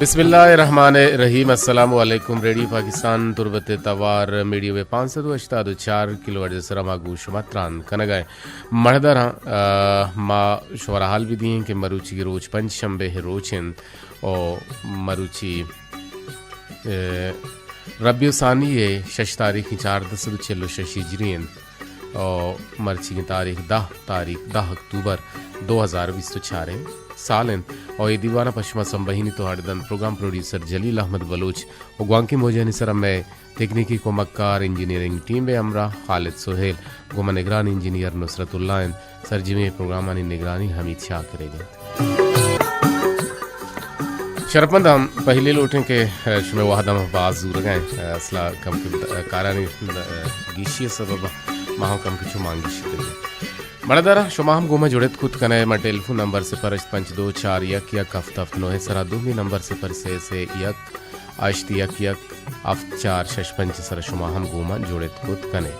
बिस्मिल्लाहिर्रहमानिर्रहीम। अस्सलामु अलैकुम। रेडियो पाकिस्तान तुर्बत तवार मीडियो वे 584 किलो सरमा गूश मात्रान कनगाय मर्दरा मा शवराहाल भी दिए कि मरुची की रोज पंच शंबे है रोचन और मरुची रबियोसानी है शश तारीख 4 हिजरियन और मर्ची की तारीख 10 अक्टूबर 2024 सालन और ये दीवाना पश्चिमा संबहिनी तो हड़दन प्रोग्राम प्रोड्यूसर जलील अहमद बलूच और ग्वांकी मोजानी सर में तकनीकी को मक्कार इंजीनियरिंग टीम में अमरा खालिद सोहेल गुमा निगरान इंजीनियर नुसरतुल्लाह सरजिमे प्रोग्राम निगरानी हमीद शाह करेंगे। शरपंद हम पहले लोटें के शुमे वाहदम बाजूर गए असला कम कारानी गीशी सबब माह कम की चुमांगी मरदरा शुमाम गुमा जुड़त खुद कने मा टेलीफोन नंबर 0524 1 हफ्त 9 सरा दूमी नंबर 06 1 4 सरा शुमाम गुमा जुड़त खुद कने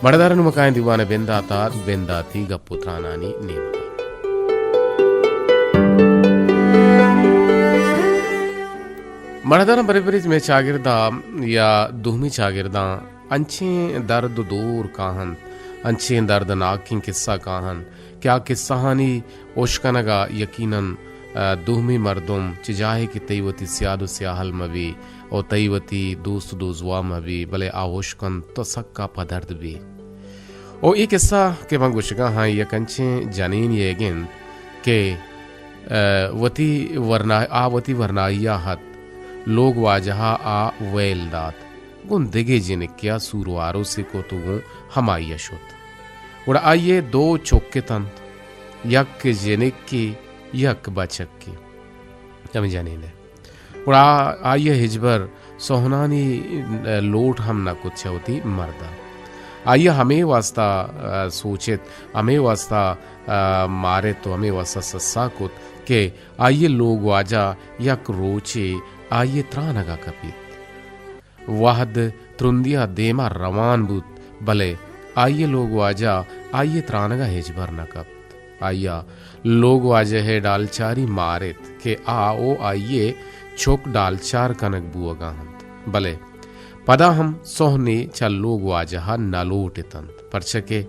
मरदरा नुमकाय दीवाने बेंदाती गपुत्रानानी नेमता मरदरा बरेबरीज में चागिरदा या दूमी चागिरदा अंचे दर्द दूर काहन अंचे दर्दनाक किस्सा काहन क्या किस्साहानी ओशकनगा यकीनन दूहमी मर्दुम चिजाहे की तईवती सियादु सियाहल मवी और तईवती दोस्त दोजवा मवी भले आहोशकन तो सक्का पदर्द भी ओ ये किस्सा के मंगुशगा हाँ ये कंचे जानीन ये गेन के वती वरनाइया हत लोग वाजहा आ वेल दात गुन दिगे जिन क्या सूरवारों से को तो गु हमाइया शुत उड़ा आइए दो चौके तंत यक जेनिक की यक बचक की तमें जाने ने उड़ा आइए हिजबर सोहनानी लोट हम न कुछ होती मर्दा आइए हमें वास्ता सोचित हमें वास्ता मारे तो हमें वास्ता सस्सा कुत के आइए लोग वाजा यक रोचे आइए त्रानगा कपित वाहद त्रुंदिया देमा रवान बुत भले आइए लोग वाजा आइए त्रानगा हेजबर न कप आइया लोग वाजे है डालचारी मारित के ओ आइए छोक डालचार कनक बुअगा हंत भले पदा हम सोहने चल लोग वाजहा नलोट तंत परचके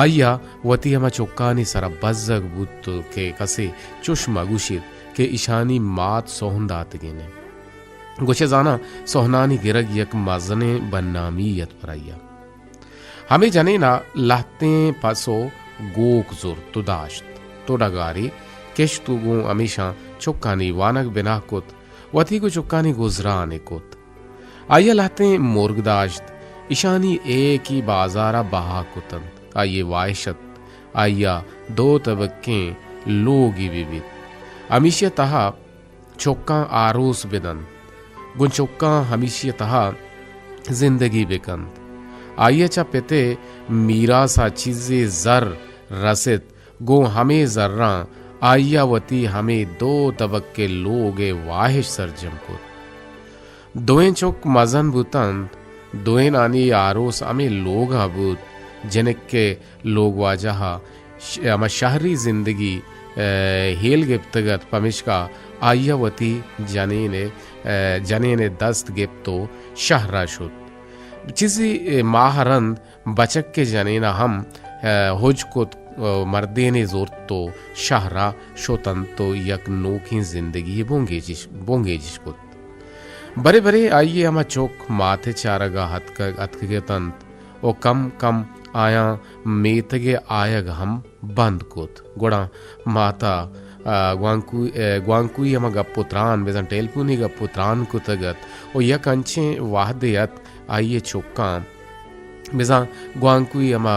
आइया वती हमा चौक्कानी सरा बज्जग बुत के कसे चुश मगुशित के ईशानी मात सोहंदात गेने गुछे जाना सोहनानी गिरग यक मजने बननामीयत पर आइया हमें जने ना लाते पासो गोक जोर तो दाश्त तो डगारी केश तू गो हमेशा चुक्कानी वानक बिना कुत वती को चुक्कानी गुजराने कुत आइया लाते मुर्ग दाश्त ईशानी एक ही बाजारा बहा कुतन आइए वायशत आइया दो तबक्के लोगी विविध हमेशा तहा चौक्का आरोस बिदन गुन चौक्का हमेशा तहा जिंदगी बेकंद आइए चा पेते मीरा सा चीज़े जर रसित गो हमें जर्रा आइया वती हमें दो तबक्के लोगे वाहिश सरजम को दोएं चौक मजन बुतंत दोएं नानी आरोस हमें लोग हबूत जनक के लोग वाजहा अमा शहरी जिंदगी हेल गिप्तगत पमिशका आइया वती जने ने दस्त गिप्तो शहरा शुद चीज़ी माहरंद बचक के जनेना हम हुज को मर्दे ने जोर तो शहरा शोतन तो यक नोखी जिंदगी बोंगे जिसको बरे बरे आइए हमा चौक माथे चारगा हतके तंत ओ कम आया मेतगे आयग हम बंद कोत गोड़ा माता ग्वांकुई हमा गपुत्रान बेजन टेलपुनी गपुत्रान को तगत ओ यक अंचे वाहदेयत आइए चौका बेजा ग्वांकुई हमा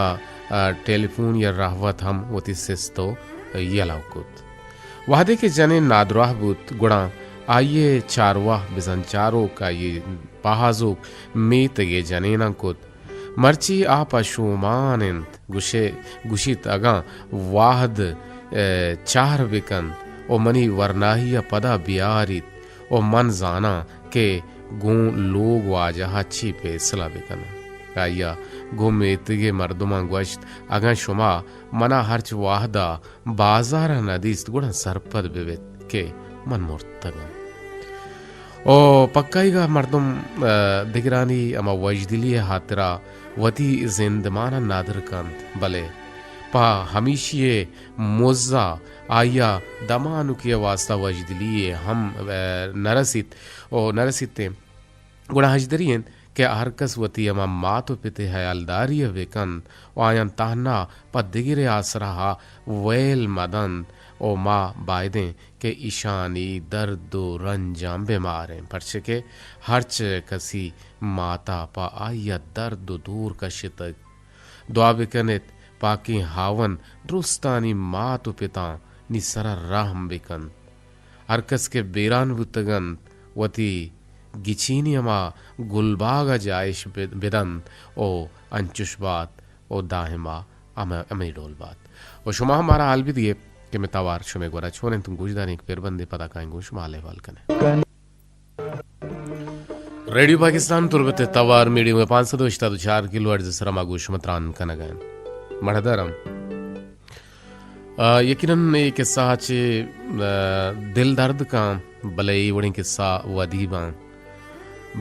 टेलीफोन या राहवत हम वती सिस्तो यलाउकुत वादे के जने नादराह बुत गुणा आइए चारवाह बेजन चारो का ये पहाजोक मेतगे जने ना कुत मर्ची आप अशुमानंत गुशित अगा वाहद चार बिकन ओ मनी वरनाहिया पदा बियारित ओ मन जाना के गो लोग वाजहा छी पे सला बिकना आइया गो मेतगे मर्दुमा गोश्त अगा शुमा मना हर्च वाहदा बाजार नदीस्त गुड़ा सरपद बिवित के मन मुर्तगन ओ पक्काईगा मर्दम दिगरानी अमा वजदिली हातरा वती जिंदमाना नादर कंत भले पा हमीशिये मोज़ा आया दमानु की वास्ता वजदिली हम नरसित ओ नरसिते गुणा हजदरियन के हरकस वती अमा मातो पिते हयालदारी वेकन ओ आयन ताहना पा दिगिरे आसरहा वेल मदन ओ माँ बायदें के ईशानी दर्दो रंजाम बीमारें परचे के हर्च कसी माता पा आया दर्दो दूर कशितक दुआ बिकनित पाकी हावन दुरुस्तानी मातो पिता नि सरा राहम बिकन हरकस के बेरान बुतगन वती गिचीनी अमा गुलबागा जायश बिदन ओ अंचुशबात ओ दाहिमा अमे डोलबात ओ शुमा हमारा हाल भी दिए कि मैं तवार शुमे गोरा छोने तुम गुजदानी एक पेर बंदे पता काएं गुश माले वाल कने रेडियो पाकिस्तान तुरबते तवार मीडियम में 524 किलोहर्ट्ज सरमा गुश मतरान कनगन मढ़दरम यकीनन ये किस्सा चे दिल दर्द का बलई वड़ी किस्सा वदीबा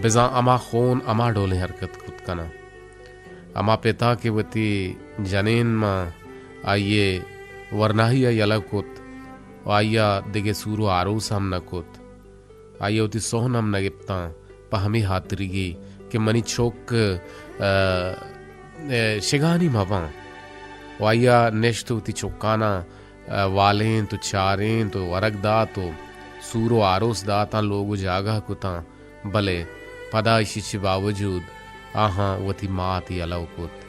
बिजा अमा खून अमा डोले हरकत खुद कना अमा पिता के वती जनेन मा आइए वरनाही यलकुत आया दिगे सूरो आरूस हम नकुत आइए उती सोहन हम नगिप्ता पहमी हातरिगी कि मनी छोक शिगानी मवा वाया नेश्त उती चौकाना वालें तो चारें तो वरक दा तो सूरो आरूस दाता लोग जागा कुता भले पदा इसी बावजूद आहा वती माती अलकुत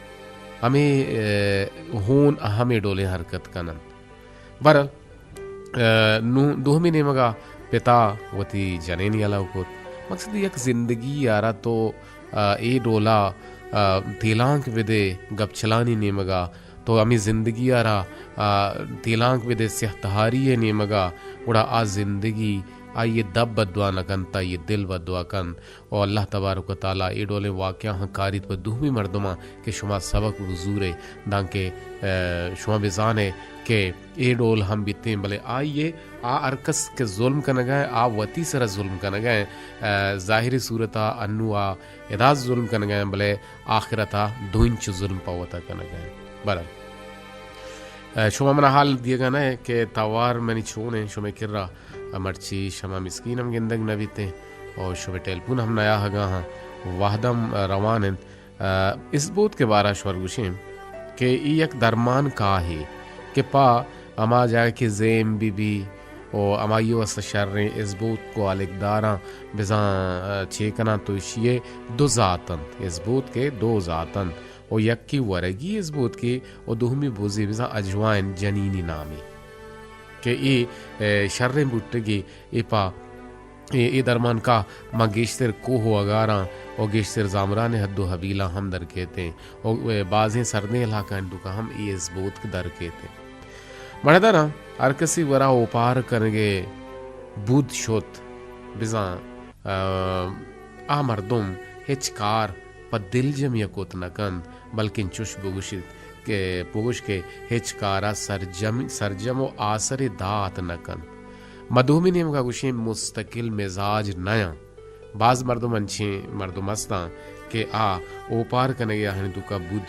हमें हून हमें डोले हरकत कनन बर दुहमी ने मगा पिता वती जनेनी अलकुत मकसद यक जिंदगी यारा तो ए डोला तेलांक विदे गपचलानी ने मगा तो अमी जिंदगी यारा तेलांक विदे सेहतहारी ने मगा उड़ा आ जिंदगी आइए दब बदुआ न कन ये दिल बदुआ कन और अल्लाह तबारक व ताला ए डोले वाक़या कारित पर दुहमी मर्दमा के शुमा सबक वजूरे दांके शुमा बिजाने के ए डोल हम बीते भले आइए आ अरकस के जुल्म कन गए आ वती सरा जुल्म कन गए ज़ाहिरी सूरता अन्नु आ एदाज जुल्म कन गए भले आखिरता धुंच जुल्म पावता कन गए बरा शुमा मना हाल दिएगा ना कि तवार मैंने छोने शुमे किर्रा मर्ची शमा मिस्कीन हम गिंदग नबीते और शुभ टेलपुन हम नया हगा हाँ वाहदम रवान इस बोत के बारा शवर्गुशिम के एक दरमान का ही के पा अमा जाए कि जेम बीबी और अमाइयो असशर्रे इस बोत को अलगदारा बिजा चेकना तो ये दो जातन इस बोत के दो जातन और यक की वरगी इस बोत की और दुहमी बोझी बिजा अजवाइन जनीनी नामी के ये शर्रे बुट्टगी ए पा ए दरमान का माँ गेश्तर को हो अगारा और गेश्तर जामरा ने हद्दो हबीला हम दर कहते हैं और बाजें सरने इलाका का हम ये इस बोत के दर कहते मरदरा अरकसी वरा उपार करगे बुध शोत बिजा आ मर्दुम हिचकार पर दिल जम यकोत नकंद बल्कि चुश बुगुशित के पुगुश के हिचकारा सरजमो आसरे दात नकन मधुमी नेम का गुशे मुस्तकिल मिजाज नया बाज मर्दुम अच्छे मर्दुम मस्ता के आ ओपार कनैया हन दुका बुध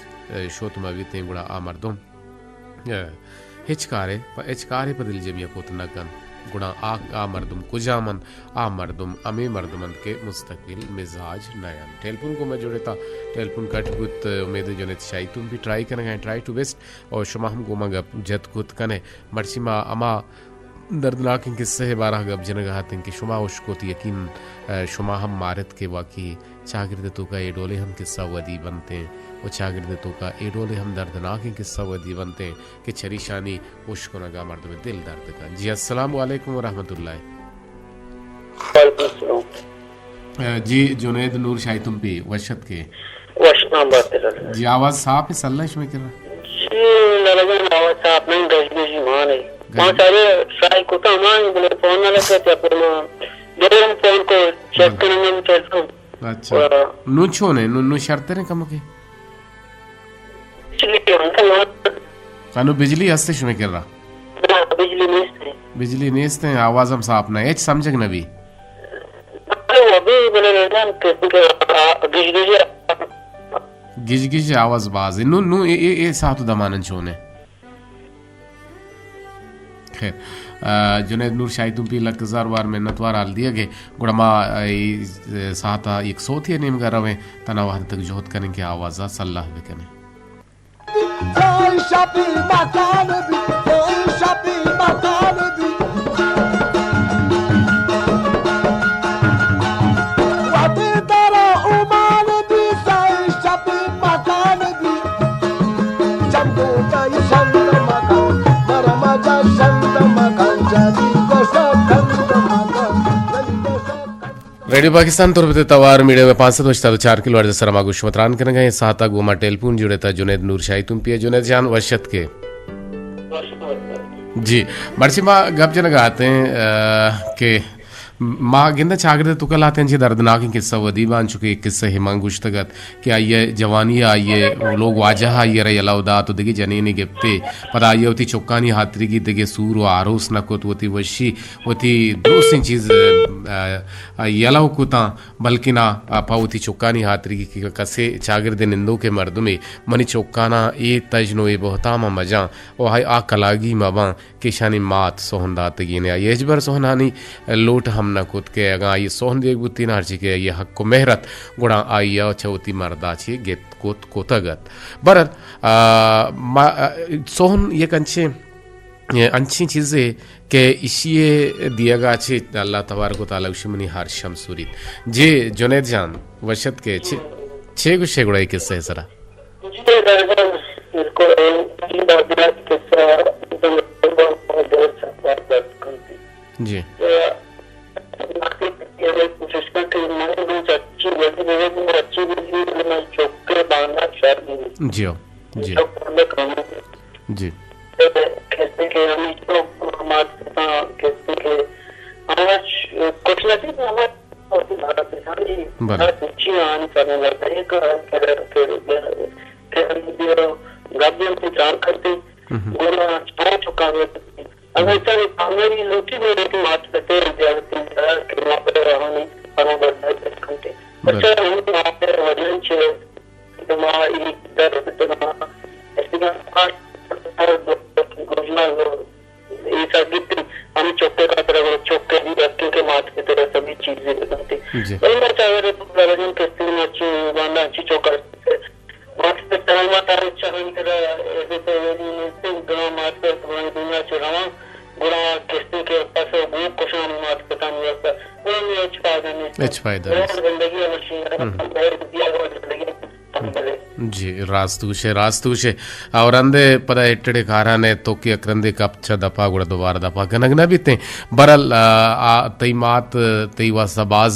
शोत मवीते गुड़ा आ मर्दुम हिचकारे पर दिल जमिया कोत नकन गुणा आ मर्दुम कुजामन आ मर्दुम अमे मर्दुमन के मुस्तकिल मिजाज नयन टेलपुन को मैं जोड़े था टेलपुन कट गुत उम्मीद जनित शाही तुम भी ट्राई करेंगे ट्राई टू बेस्ट और शुमा हम गोमा गप जत गुत कने मर्ची मा अमा दर्दनाक किस्से है बारह गप जनगा हतिन कि शुमा उशकोत यकीन शुमा हम मारत के वाकी चागिरद तो का ये डोले हम किस्सा वदी बनते हैं और चागिरद तो का ए डोले हम दर्दनाक किस्सा वदी बनते हैं कि छरीशानी उश्को नगा मर्द में दिल दर्द का जी अस्सलाम वालेकुम व रहमतुल्लाह जी जुनैद नूर शाही तुम भी वशत के जी आवाज साफ है सल्लश में कर जी लगन आवाज साफ नहीं गजबी मान है सारे ट्राई को तो मान बोले फोन ना लगे थे अपन दो फोन को चेक करने में टेलीफोन अच्छा नु छोने नु शर्ते ने कम के कानू बिजली हस्ते शुमे कर रहा बिजली नेस्ते आवाज हम साफ ना एच समझक नबी लड़जान किसी के गिज गिज गिज आवाज बाज नु नु ए साथ दमानन छोने खैर जुनेद नूर शाही तुम पी लक हजार बार मेहनतवार हाल दिया गे गुड़मा साता एक सौ थी नेम कर रहे तना वहां तक जोहद करें के आवाजा सल्लाह भी करें रेडियो पाकिस्तान तुरबते तवार मीडिया में 500 बजता तो 4 किलो अर्ज सरमा गुशमतरान करेंगे साता गोमा टेलीफोन जुड़े था जुनेद नूर शाही तुम पिए जुनेद जान वर्षत के जी मर्ची माँ गप जन गाते हैं कि माँ गिंदा चागरे तुकल आते हैं जी दर्दनाक किस्सा वदीबा आन चुके किस्सा हिमांग गुश्तगत कि आइए जवानी आइए लोग वाजह आइए रही अलाउदा तो दिगे जनीनी गिप्ते पर आइए होती चौकानी हाथरी की दिगे सूर व आरोस न को होती वशी होती दूसरी चीज़ यलाव कुता बल्कि ना पावती चौकानी हाथरी की कसे चागरदे निंदो के मर्द में मनी चौकाना ए तजनो ए बहुतामा मजा ओ हाय आ कलागी मबा किशानी मात सोहंदा तगीने आइए एजबर सोहनानी लोट हम न खुद के अगा ये सोहन देख बुत्ती ना हर्ची के ये हक को मेहरत गुणा आइया चौथी मर्दा छी गेत कोत कोतगत बरत सोहन ये कंचे अच्छी चीज़ें के इशिये दिया गा अच्छे अल्लाह तबारक व तआला उशमनी हर शमसूरित जे जुनेद जान वशत के छे गुशे गुड़ाई किस्से है सरा जी जी जी जी कहते के हमें तो हमारे कहते के आज कुछ नहीं हमारे भारत में सारी भारत अच्छी आने करने लगता है गार्जियन से चार करते गोला चार चुका है अगर चाहे कांगड़ी लोटी में एक मात करते विद्यार्थी के वहाँ पर रहा नहीं पर वो बढ़ता है घंटे बच्चा हम वहाँ पर वजन छे तो वहाँ एक दर्द तो वहाँ ऐसे का हम चौके का तरह चौके भी रखे के माथ की तरह सभी चीजें बनती अच्छी चौका दुनिया चुरावा गुड़ा किस्ती के पास वो कुशान मात पता नहीं होता जी रास्तूशे और अंदे पदा इट्टड़े काराने तो कि अक्रंदे कपचा दपा गुड़ा दोबारा दपा गनग न बीते बरल तई मात तई वासबाज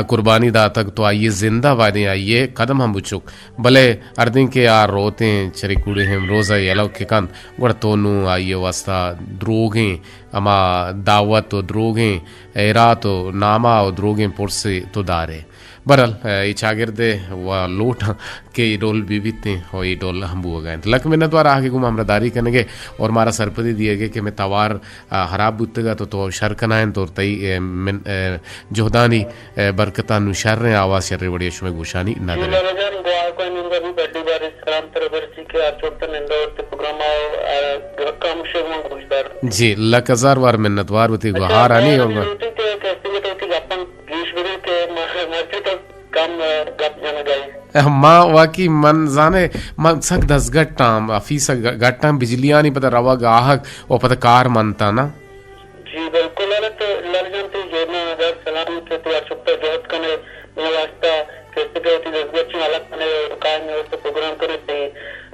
कुर्बानी दा तक तो आइए जिंदा वादे आइए कदम हम बुचुक भले अर्दिन के आ रोते चरी कुड़े हम रोजा येलो के कान गुड़ा तोनु आइए वास्ता द्रोगे अमा दावत तो द्रोगे एरा तो नामा और द्रोगे पुरसे तो दारे बरल ये चागिरदे व लोट के डोल बीबीते हो ये डोल हम बुआ गए लक में न द्वारा आगे गुम हमरादारी करेंगे और मारा सरपदी दिए गए कि मैं तवार हराब बुतगा तो शरकनायन तो तई जोहदानी बरकता नुशर ने आवाज शर्रे बड़ी शुमे गुशानी ना जी लक हजार बार मिन्नतवार बती गुहार आनी होगा माँ वाकी मन जाने मन सक 10 गट्टाम फीस गट्टाम बिजलियां नहीं पता रवा गाहक और पता कार मनता ना जी बिल्कुल तो लर्जन तो जोड़ना अगर सलाम के तो अशुक्ता जोत कने वास्ता कैसे कहती 10 गट्टी अलग कने कार में तो प्रोग्राम करे थे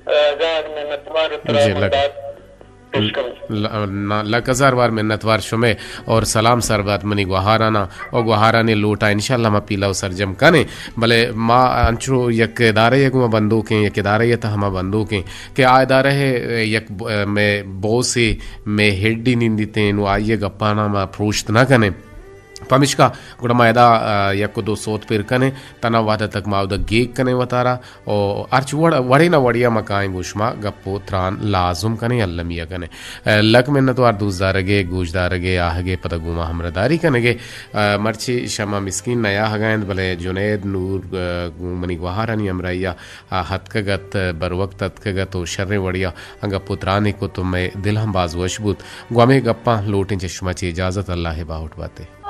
हजार में नतवार उतरा लक हजार बार मिन्नतवार शुमे और सलाम सरबत मनी गुहाराना और गुहाराने लोटा इंशाल्लाह मा पीला सरजम कने भले माँ अंचो यक इदारे यक बंदूकें यक इदारे ये हम बंदूकें के आ इदारे है यक में बो से में हेड्डी निंदिते नु आइए गप्पाना मा प्रोश्त ना कने पमिश्का गुड़ा मैदा यक्को दो सोत पिर कने तना वादा तक माउदा गेक कने वतारा और अर्च वड़े ना वड़िया मकाई बुशमा गप्पो त्रान लाजुम कने अल्लमिया कने लक में न तो आर दूसदारगे गूजदारगे आहगे पतगुमा हमरदारी कनेगे मर्ची शमा मिस्किन नया हगायंद भले जुनेद नूर गुमनी गवाहारनी अमरैया हतकगत बरवक्त हतकगत ओ शर्रे वड़िया गप्पो त्राने को तुम्हें दिल हम बाज वशबूत ग्वामे गप्पा लोटें चश्मा ची इजाजत अल्लाह बाहुट बाते।